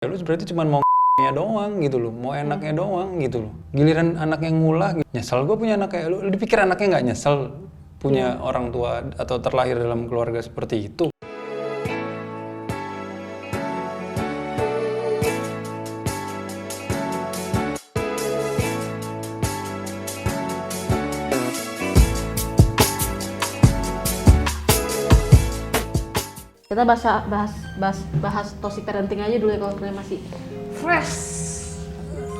Ya lu berarti cuma mau nya doang gitu loh, mau enaknya doang gitu loh. Giliran anak yang ngulah, gitu. Nyesel gue punya anak kayak lu dipikir anaknya nggak nyesel punya orang tua atau terlahir dalam keluarga seperti itu. Kita bahas toxic parenting aja dulu ya kalau kalian masih fresh.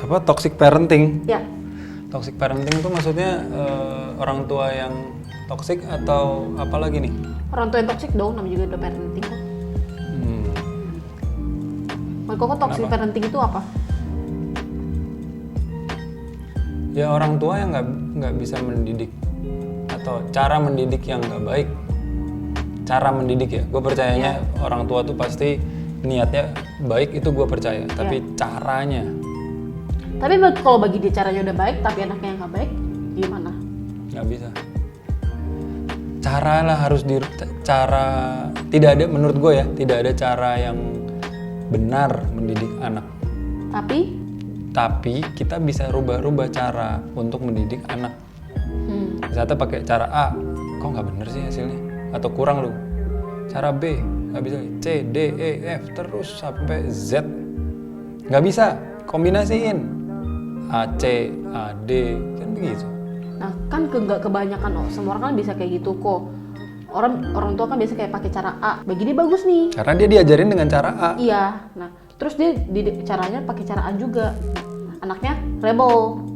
Apa toxic parenting? Ya, Toxic parenting itu maksudnya orang tua yang toxic atau apa lagi nih? orang tua yang toxic dong, namanya juga udah parenting kok. Menurut kok toxic Kenapa? parenting itu apa? Ya orang tua yang nggak bisa mendidik atau cara mendidik yang nggak baik. Cara mendidik ya, gue percayanya orang tua tuh pasti niatnya baik, itu gue percaya. Tapi caranya Tapi kalau bagi dia caranya udah baik, tapi anaknya yang nggak baik, gimana? nggak bisa. Cara lah harus cara tidak ada, menurut gue ya, tidak ada cara yang benar mendidik anak. Tapi kita bisa rubah-rubah cara untuk mendidik anak. Misalnya pakai cara A, kok nggak bener sih hasilnya? Atau kurang lu. Cara B, nggak bisa. C, D, E, F, terus sampai Z. Nggak bisa, kombinasiin. A, C, A, D, kan begitu. Nah kan nggak kebanyakan, semua orang kan bisa kayak gitu kok. Orang tua kan biasa kayak pakai cara A, bagi dia bagus nih. Karena dia diajarin dengan cara A. Iya, nah terus dia caranya pakai cara A juga. Anaknya rebel.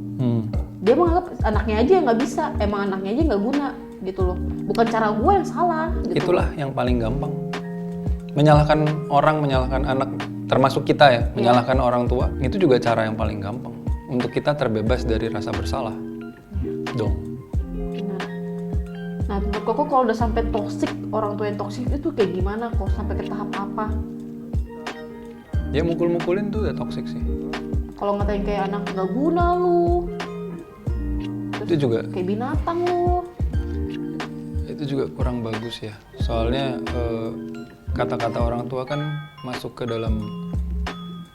Dia menganggap anaknya aja yang nggak bisa, emang anaknya aja nggak guna gitu loh. Bukan cara gue yang salah gitu. Itulah yang paling gampang. Menyalahkan orang, menyalahkan anak, termasuk kita ya, menyalahkan orang tua, itu juga cara yang paling gampang untuk kita terbebas dari rasa bersalah. Dong. Nah, menurut Koko kalau udah sampai toksik, orang tua yang toksik itu kayak gimana kok? Sampai ke tahap apa? Ya mukul-mukulin tuh udah toksik sih. Kalau ngatain kayak anak nggak guna lu, terus Itu juga kayak binatang lu. itu juga kurang bagus ya. Soalnya kata-kata orang tua kan masuk ke dalam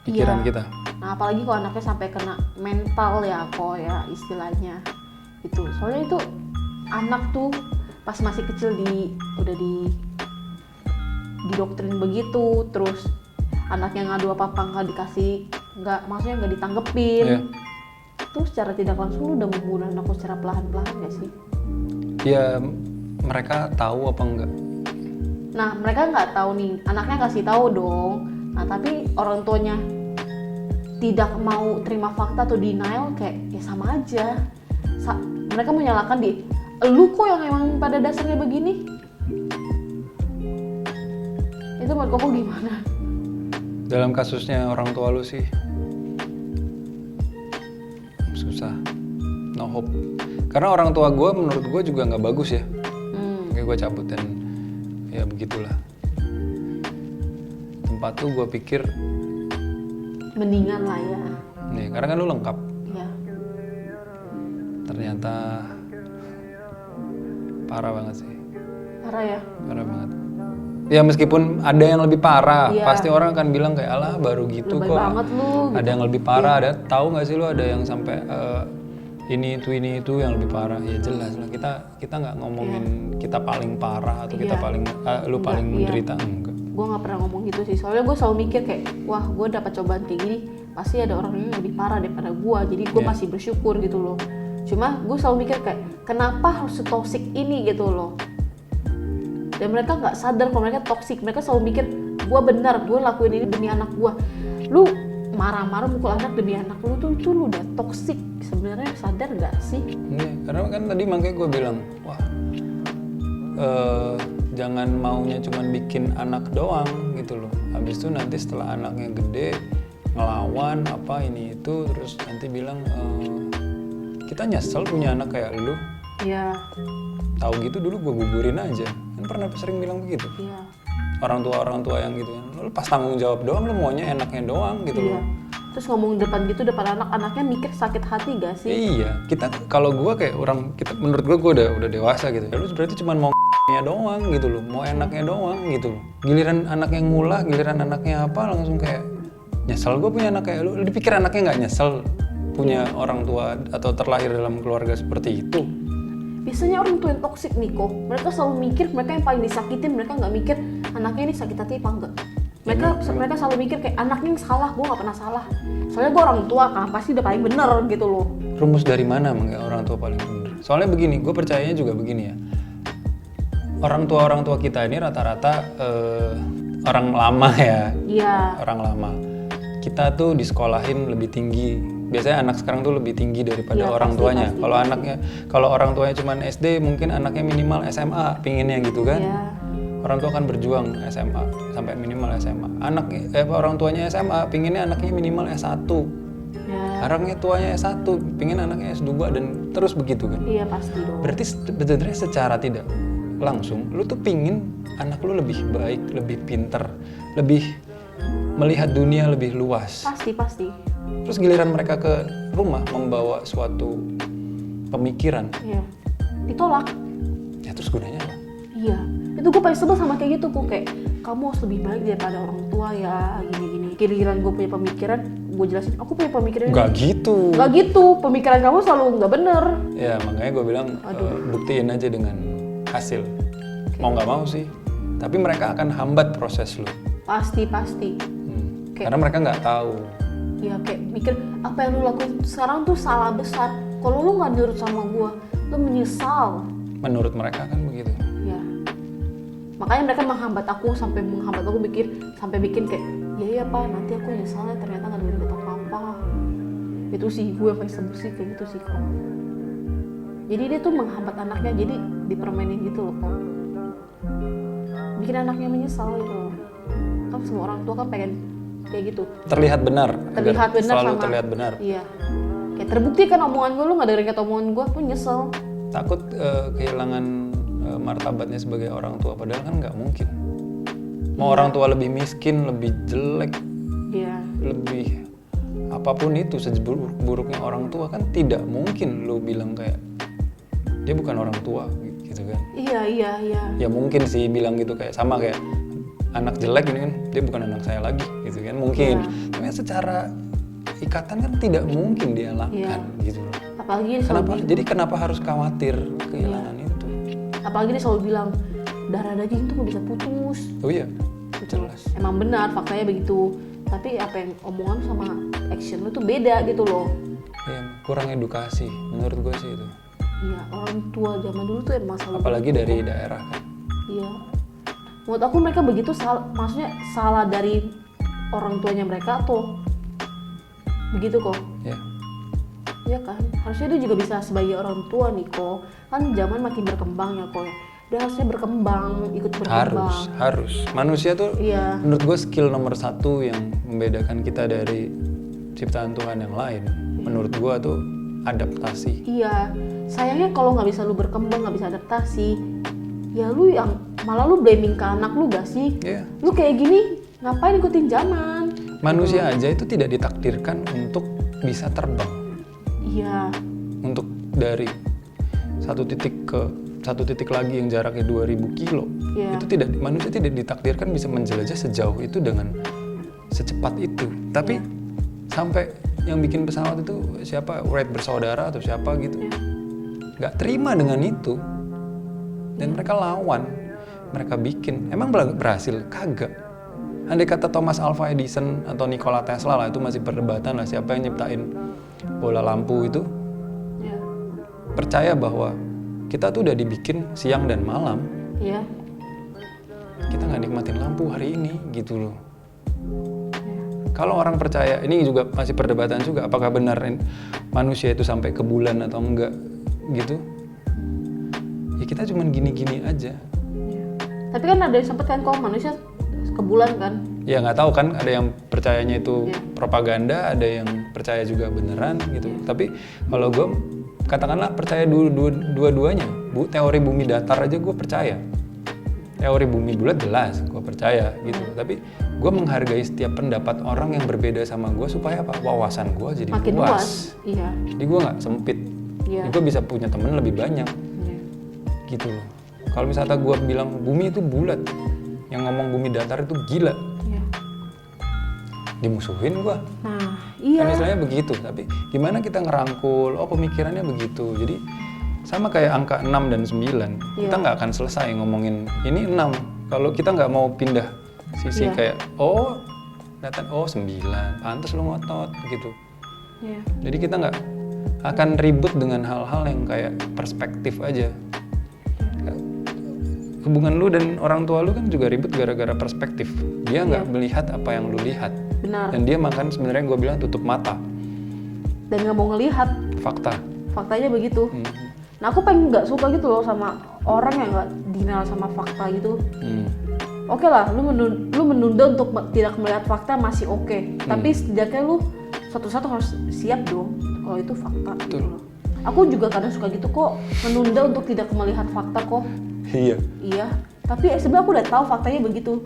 pikiran kita. Nah, apalagi kalau anaknya sampai kena mental ya kok ya istilahnya. Itu. Soalnya itu anak tuh pas masih kecil udah didoktrin begitu, terus anaknya ngadu apa-apa maksudnya nggak ditanggepin. Iya. Terus secara tidak langsung lu udah membunuh anakku secara pelan-pelan gak sih? Ya mereka tahu apa enggak? Nah mereka nggak tahu nih, anaknya kasih tahu dong. Nah tapi orang tuanya tidak mau terima fakta atau denial, kayak ya sama aja. Mereka menyalahkan lu kok yang emang pada dasarnya begini. Itu menurut kamu gimana? Dalam kasusnya orang tua lu sih susah, no hope. Karena orang tua gue menurut gue juga nggak bagus ya. Kayak gue cabut dan ya begitulah. Tempat tuh gue pikir Mendingan lah ya. nih, karena kan lu lengkap. Ya. Ternyata parah banget sih, Parah ya. parah banget. Ya meskipun ada yang lebih parah, Iya. pasti orang akan bilang kayak alah baru gitu Lebay kok. banget lu. Ada yang lebih parah, ada tahu nggak sih lu ada yang sampai ini itu yang lebih parah. Ya jelas lah, kita nggak ngomongin kita paling parah atau kita paling lu paling menderita, enggak. Gue nggak pernah ngomong gitu sih, soalnya gue selalu mikir kayak wah gue dapat cobaan kayak gini pasti ada orang yang lebih parah daripada gue, jadi gue masih bersyukur gitu loh. Cuma gue selalu mikir kayak kenapa harus toksik ini gitu loh, dan mereka nggak sadar kalau mereka toksik. Mereka selalu mikir gue benar, gue lakuin ini demi anak gue. Lu marah-marah mukul anak demi anak lu tuh lu udah toksik. Sebenarnya sadar nggak sih? Iya, karena kan tadi makanya gue bilang wah jangan maunya cuman bikin anak doang gitu loh. Habis itu nanti setelah anaknya gede ngelawan apa ini itu, terus nanti bilang kita nyesel punya anak kayak lu. Iya. Tahu gitu dulu gue gugurin aja. Kan pernah sering bilang begitu. Iya. Orang tua yang gitu kan. Lu pas tanggung jawab doang, lu maunya enaknya doang gitu Iya. loh. Terus ngomong depan anaknya mikir sakit hati gak sih? Iya, kalau gue kayak menurut gue udah dewasa gitu. Ya lu berarti cuma mau nya doang gitu loh, mau enaknya doang gitu loh. Giliran anaknya ngulah, giliran anaknya apa langsung kayak Nyesel gue punya anak kayak lu dipikir anaknya nggak nyesel punya orang tua atau terlahir dalam keluarga seperti itu? Biasanya orang tua yang toksik nih kok, mereka selalu mikir mereka yang paling disakitin, mereka nggak mikir anaknya ini sakit hati apa enggak. Mereka selalu mikir kayak anaknya yang salah, gue nggak pernah salah. Soalnya gue orang tua kan, pasti udah paling bener gitu loh. Rumus dari mana emang ya orang tua paling bener? Soalnya begini, gue percayanya juga begini ya. Orang tua kita ini rata-rata orang lama ya. Iya. Orang lama. Kita tuh disekolahin lebih tinggi. Biasanya anak sekarang tuh lebih tinggi daripada Iya, orang pasti, tuanya. pasti. Kalau orang tuanya cuma SD, mungkin anaknya minimal SMA, pinginnya gitu kan. Iya. Orang tua kan berjuang SMA sampai minimal SMA. Orang tuanya SMA, pinginnya anaknya minimal S1. Ya. Orangnya tuanya S1, pingin anaknya S2 dan terus begitu kan. Iya pasti dong. Berarti sebenarnya secara tidak langsung, lu tuh pingin anak lu lebih baik, lebih pinter, lebih melihat dunia lebih luas. Pasti. Terus giliran mereka ke rumah membawa suatu pemikiran, Iya. Ditolak. ya terus gunanya apa? Iya. Itu gue paling sebel sama kayak gitu kok, kayak kamu harus lebih baik daripada orang tua ya, gini-gini. Giliran gue punya pemikiran, gue jelasin, aku punya pemikiran ini. Nggak gitu. Nggak gitu, pemikiran kamu selalu nggak bener. Ya makanya gue bilang buktiin aja dengan hasil. Mau nggak mau sih. Tapi mereka akan hambat proses lu. Pasti. Karena mereka nggak tahu. Ya kayak mikir apa yang lu lakuin sekarang tuh salah besar. Kalau lu nggak nurut sama gue, lu menyesal. Menurut mereka kan begitu. Ya. Makanya mereka menghambat aku sampai bikin kayak ya pak nanti aku nyesalnya ternyata nggak dengerin kata papa. Itu sih gue paling sebel sih kayak gitu sih kok. Jadi dia tuh menghambat anaknya, jadi dipermainin gitu loh kok. Bikin anaknya menyesal gitu loh. Kan semua orang tua kan pengen kayak gitu. Terlihat benar. Selalu sama. terlihat benar. Iya. Kayak terbukti kan omongan gue, lu nggak dengerin kata omongan gue, pun nyesel. Takut kehilangan martabatnya sebagai orang tua, padahal kan nggak mungkin. Mau orang tua lebih miskin, lebih jelek, Iya. lebih apapun itu, seburuk-buruknya orang tua kan tidak mungkin lu bilang kayak dia bukan orang tua gitu kan. Iya. Ya mungkin sih bilang gitu kayak sama kayak anak jelek ini kan dia bukan anak saya lagi gitu kan mungkin. Tapi secara ikatan kan tidak mungkin dia lakukan gitu loh. Apalagi dia selalu Kenapa harus khawatir kehilangan itu? Apalagi dia selalu bilang darah daging tuh nggak bisa putus. Oh iya, jelas. Emang benar faktanya begitu. Tapi apa yang omongan sama action lu tuh beda gitu loh. Ya, kurang edukasi menurut gue sih itu. Iya, orang tua zaman dulu tuh emang selalu Apalagi dari daerah kan. Iya. Menurut aku mereka begitu maksudnya salah dari orang tuanya mereka atau begitu kok. Ya. Iya kan, harusnya dia juga bisa sebagai orang tua nih kok. Kan zaman makin berkembang ya kok. Dia harusnya berkembang, ikut berkembang. Harus. Manusia tuh Iya. menurut gue skill nomor 1 yang membedakan kita dari ciptaan Tuhan yang lain. Menurut gue tuh adaptasi. Iya. Sayangnya kalau nggak bisa lu berkembang, nggak bisa adaptasi, ya lu yang malah lu blaming ke anak lu gak sih? Iya. Lu kayak gini ngapain ikutin zaman? Manusia aja itu tidak ditakdirkan untuk bisa terbang. Iya. Untuk dari satu titik ke satu titik lagi yang jaraknya 2000 kilo. Iya. Itu manusia tidak ditakdirkan bisa menjelajah sejauh itu dengan secepat itu. Tapi sampai yang bikin pesawat itu siapa? Wright bersaudara atau siapa gitu. Nggak terima dengan itu. Dan mereka lawan. Mereka bikin. Emang berhasil? Kagak. Andai kata Thomas Alva Edison atau Nikola Tesla lah, itu masih perdebatan lah siapa yang nyiptain bola lampu itu. Iya. Percaya bahwa kita tuh udah dibikin siang dan malam. Iya. Kita nggak nikmatin lampu hari ini gitu loh. Kalau orang percaya, ini juga masih perdebatan juga, apakah benar manusia itu sampai ke bulan atau enggak gitu. Ya kita cuman gini-gini aja. Tapi kan ada yang sempet kan kalau manusia ke bulan kan? Ya nggak tahu kan, ada yang percayanya itu Iya. propaganda, ada yang percaya juga beneran gitu. Tapi kalau gue katakanlah percaya dua-duanya. Teori bumi datar aja gue percaya. Teori bumi bulat jelas gue percaya gitu. Tapi gue menghargai setiap pendapat orang yang berbeda sama gue supaya apa? Wawasan gue jadi Makin luas. Iya. Jadi gue nggak sempit. Iya. Gue bisa punya temen lebih banyak Iya. gitu loh. Kalau misalnya gue bilang bumi itu bulat, yang ngomong bumi datar itu gila. Iya. dimusuhin gua. Nah, iya. Kan istilahnya begitu, tapi gimana kita ngerangkul, oh pemikirannya begitu. Jadi sama kayak angka 6 dan 9, kita nggak akan selesai ngomongin ini 6. Kalau kita nggak mau pindah sisi kayak, oh data, oh 9, pantas lu ngotot gitu. Iya. Jadi kita nggak akan ribut dengan hal-hal yang kayak perspektif aja. Hubungan lu dan orang tua lu kan juga ribut gara-gara perspektif. Dia nggak melihat apa yang lu lihat. Benar. Dan dia makan sebenarnya gue bilang tutup mata. Dan nggak mau ngelihat. Fakta. Faktanya begitu. Nah aku pengen nggak suka gitu loh sama orang yang nggak denial sama fakta gitu. Oke lah, lu menunda untuk tidak melihat fakta masih oke. Tapi setidaknya lu satu-satu harus siap dong kalau itu fakta. Gitu loh. Aku juga kadang suka gitu kok, menunda untuk tidak melihat fakta kok. Iya. Iya, tapi sebenarnya aku udah tahu faktanya begitu.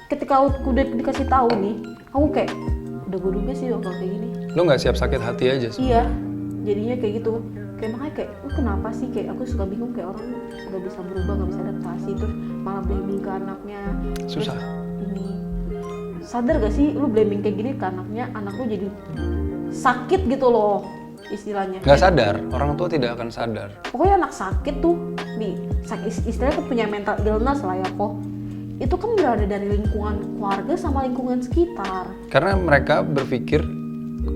Ketika aku udah dikasih tahu nih, aku kayak udah gue duga sih bakal kayak gini. Lu nggak siap sakit hati aja sih. Iya, jadinya kayak gitu. Kayak makanya kayak, lu kenapa sih? Kayak aku suka bingung kayak orang nggak bisa berubah, nggak bisa adaptasi, terus malah blaming ke anaknya. Susah. Terus ini sadar gak sih, lu blaming kayak gini ke anaknya, anak lu jadi sakit gitu loh istilahnya. Nggak sadar, orang tua tidak akan sadar. Pokoknya anak sakit tuh, nih istilahnya tuh punya mental illness lah ya kok. Itu kan berada dari lingkungan keluarga sama lingkungan sekitar. Karena mereka berpikir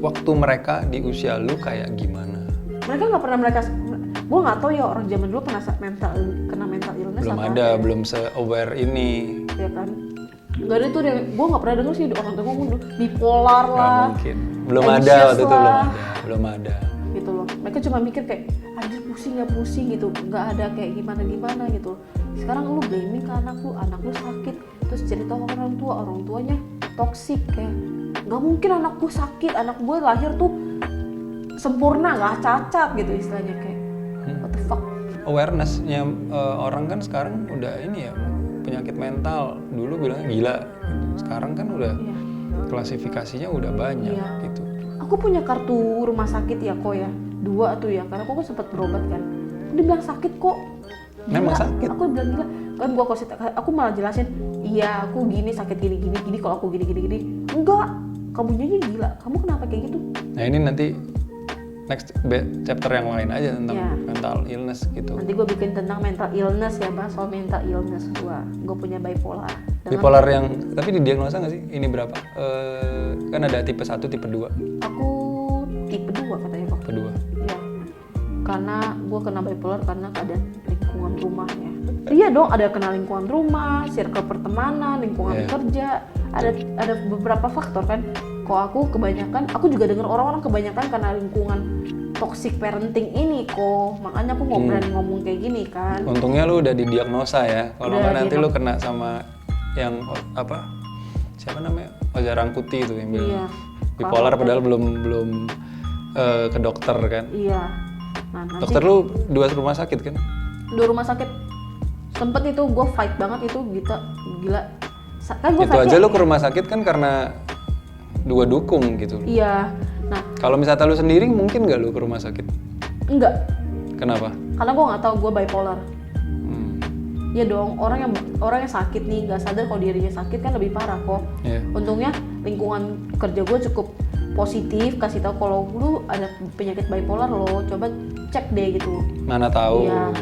waktu mereka di usia lu kayak gimana. Mereka nggak pernah gue nggak tahu ya orang zaman dulu kena mental illness. Belum apa ada, ya. belum se-aware ini. Ya kan. Gak ada tuh, gue nggak pernah denger sih orang tua ngomong bipolar lah. Nggak mungkin. Belum ada anxious waktu itu, lah. belum ada. Gitu loh. Mereka cuma mikir kayak anjir pusing gitu, nggak ada kayak gimana gitu. Sekarang lu blaming ke anak lu sakit, terus cerita ke orang tuanya toksik kayak nggak mungkin anakku sakit, anak gue lahir tuh sempurna nggak cacat gitu istilahnya kayak what the fuck. Awareness-nya orang kan sekarang udah ini ya, penyakit mental dulu bilangnya gila, sekarang kan udah klasifikasinya udah banyak gitu. Aku punya kartu rumah sakit ya kok ya, 2 tuh ya, karena aku sempat berobat kan. Dia bilang sakit kok. Gila. Memang sakit. Aku bilang gila. Kan aku malah jelasin, iya aku gini sakit gini kalau aku gini. Enggak, kamunya gila. Kamu kenapa kayak gitu? Nah ini nanti next chapter yang lain aja tentang mental illness gitu. Nanti gue bikin tentang mental illness ya, bahas soal mental illness gue punya bipolar. Bipolar yang, tapi didiagnosa nggak sih? Ini berapa? Kan ada tipe 1, tipe 2. Aku tipe 2 katanya kok. Tipe 2. Iya. Karena gue kena bipolar karena keadaan lingkungan rumahnya. Iya dong, ada kena lingkungan rumah, circle pertemanan, lingkungan kerja. Ada beberapa faktor kan. Kok aku juga dengar orang-orang kebanyakan karena lingkungan toxic parenting ini kok. Makanya aku nggak berani ngomong kayak gini kan. Untungnya lu udah didiagnosa ya. Kalau nggak nanti lu kena sama yang apa? Siapa namanya? Oza Rangkuti itu yang bilang bipolar padahal belum ke dokter kan. Iya. Nah, nanti dokter lu 2 rumah sakit kan? 2 rumah sakit. Sempet itu gue fight banget itu gila. Kan itu aja lu ke rumah sakit kan karena 2 dukung gitu. Iya. Nah, kalau misalnya lu sendiri mungkin nggak lu ke rumah sakit? Enggak. Kenapa? Karena gue nggak tahu gue bipolar. Ya dong, orang yang sakit nih nggak sadar kalau dirinya sakit kan lebih parah kok. Untungnya lingkungan kerja gue cukup positif, kasih tahu kalau lu ada penyakit bipolar lo, coba cek deh gitu. Mana tahu. Iya.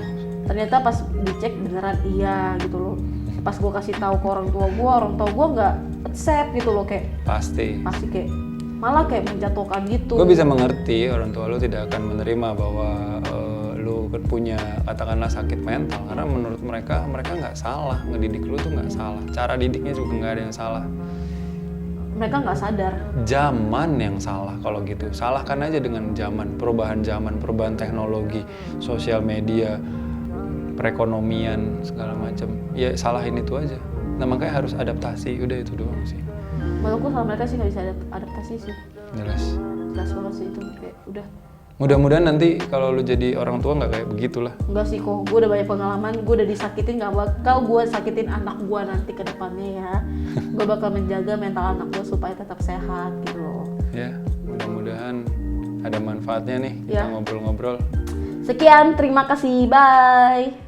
Ternyata pas dicek beneran iya gitu loh. Pas gue kasih tahu ke orang tua gue nggak accept gitu loh, kayak pasti kayak malah kayak menjatuhkan gitu. Gue bisa mengerti orang tua lu tidak akan menerima bahwa lu punya katakanlah sakit mental, karena menurut mereka nggak salah, ngedidik lu tuh nggak salah, cara didiknya juga nggak ada yang salah. Mereka nggak sadar. Zaman yang salah kalau gitu, salahkan aja dengan perubahan teknologi, sosial media, perekonomian segala macam. Ya salahin itu aja. Nah makanya harus adaptasi, udah itu doang sih. Menurutku sama mereka sih nggak bisa adaptasi sih. Jelas banget sih itu, kayak udah. Mudah-mudahan nanti kalau lu jadi orang tua nggak kayak begitulah. Enggak sih kok, gue udah banyak pengalaman, gue udah disakitin, nggak bakal gue sakitin anak gue nanti ke depannya ya. Gue bakal menjaga mental anak gue supaya tetap sehat gitu loh. Ya, mudah-mudahan ada manfaatnya nih kita ngobrol-ngobrol. Sekian, terima kasih, bye.